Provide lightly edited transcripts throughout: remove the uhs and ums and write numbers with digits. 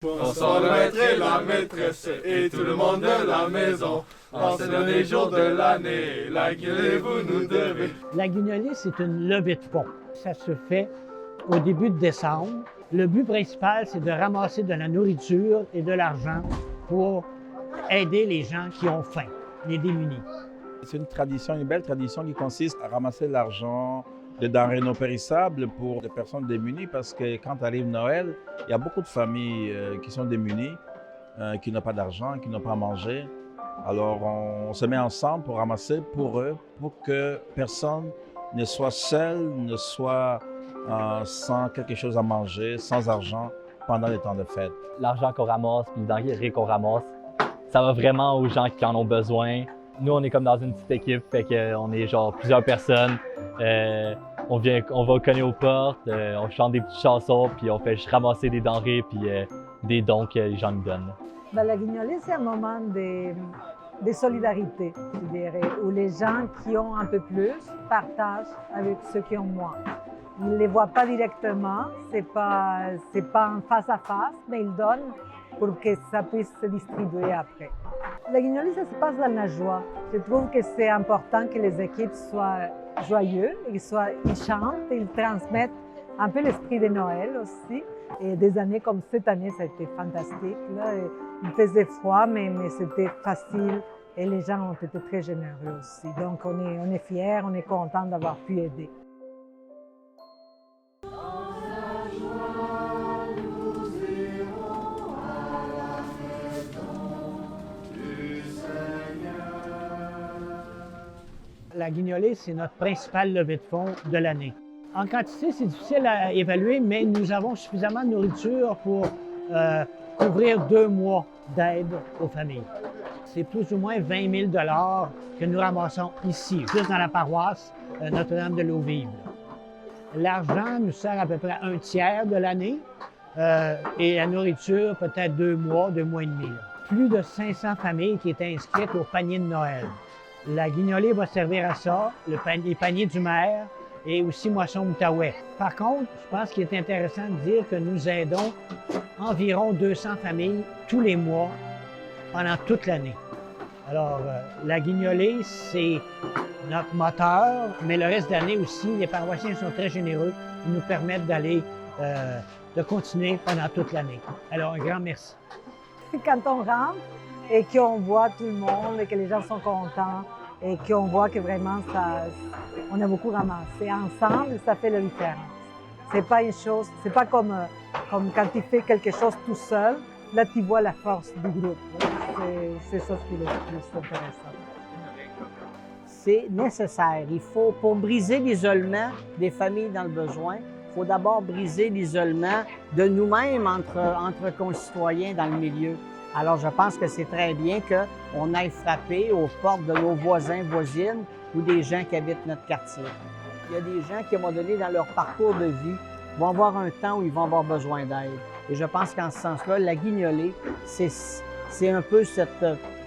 Bonsoir le maître et la maîtresse et tout le monde de la maison. En ce dernier jour de l'année, la gueule vous nous devez. La guignolée, c'est une levée de fonds. Ça se fait au début de décembre. Le but principal, c'est de ramasser de la nourriture et de l'argent pour aider les gens qui ont faim, les démunis. C'est une tradition, une belle tradition qui consiste à ramasser de l'argent, des denrées non périssables pour les personnes démunies parce que quand arrive Noël, il y a beaucoup de familles qui sont démunies, qui n'ont pas d'argent, qui n'ont pas à manger. Alors on se met ensemble pour ramasser pour eux, pour que personne ne soit seul, ne soit sans quelque chose à manger, sans argent pendant les temps de fête. L'argent qu'on ramasse, puis les denrées qu'on ramasse, ça va vraiment aux gens qui en ont besoin. Nous, on est comme dans une petite équipe, fait qu'on est genre plusieurs personnes. On va cogner aux portes, on chante des petites chansons, puis on fait juste ramasser des denrées, puis des dons que les gens nous donnent. La guignolée, c'est un moment de solidarité, je dirais, où les gens qui ont un peu plus partagent avec ceux qui ont moins. Ils ne les voient pas directement, c'est pas en face à face, mais ils donnent pour que ça puisse se distribuer après. La guignolée, ça se passe dans la joie. Je trouve que c'est important que les équipes soient joyeuses, ils chantent, ils transmettent un peu l'esprit de Noël aussi. Et des années comme cette année, ça a été fantastique. Là. Il faisait froid, mais c'était facile et les gens ont été très généreux aussi. Donc on est fiers, on est contents d'avoir pu aider. La guignolée, c'est notre principale levée de fonds de l'année. En quantité, c'est difficile à évaluer, mais nous avons suffisamment de nourriture pour couvrir 2 mois d'aide aux familles. C'est plus ou moins 20 000 $ que nous ramassons ici, juste dans la paroisse Notre-Dame de l'Eau-Vive. L'argent nous sert à peu près 1/3 de l'année et la nourriture peut-être 2 mois, 2 mois et demi. Plus de 500 familles qui étaient inscrites au panier de Noël. La guignolée va servir à ça, les paniers du maire et aussi Moisson Outaouais. Par contre, je pense qu'il est intéressant de dire que nous aidons environ 200 familles tous les mois pendant toute l'année. Alors, la guignolée, c'est notre moteur, mais le reste de l'année aussi, les paroissiens sont très généreux. Ils nous permettent de continuer pendant toute l'année. Alors, un grand merci. Quand on rentre et qu'on voit tout le monde et que les gens sont contents et qu'on voit que vraiment on a beaucoup ramassé ensemble, ça fait la différence. C'est pas une chose, c'est pas comme quand tu fais quelque chose tout seul, là tu vois la force du groupe. C'est ça ce qui est le plus intéressant. C'est nécessaire. Il faut, pour briser l'isolement des familles dans le besoin, il faut d'abord briser l'isolement de nous-mêmes entre concitoyens dans le milieu. Alors, je pense que c'est très bien qu'on aille frapper aux portes de nos voisins, voisines ou des gens qui habitent notre quartier. Il y a des gens qui, à un moment donné, dans leur parcours de vie, vont avoir un temps où ils vont avoir besoin d'aide. Et je pense qu'en ce sens-là, la guignolée, c'est un peu cette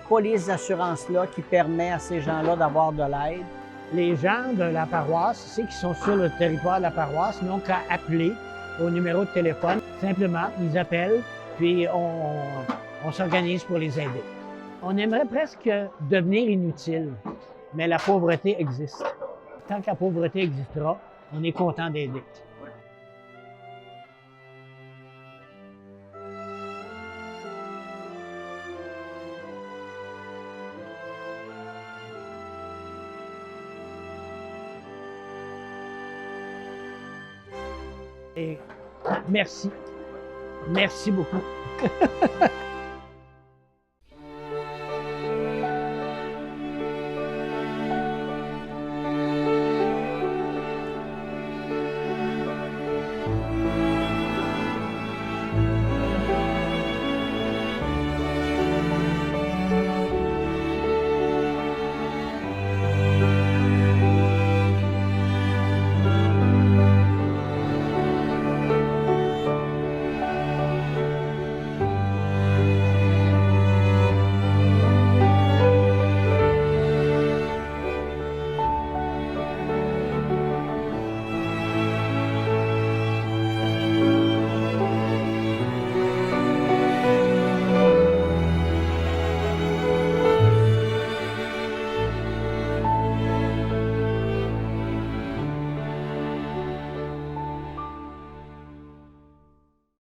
police d'assurance-là qui permet à ces gens-là d'avoir de l'aide. Les gens de la paroisse, ceux qui sont sur le territoire de la paroisse, n'ont qu'à appeler au numéro de téléphone. Simplement, ils appellent, puis on s'organise pour les aider. On aimerait presque devenir inutile, mais la pauvreté existe. Tant que la pauvreté existera, on est content d'aider. Et merci. Merci beaucoup.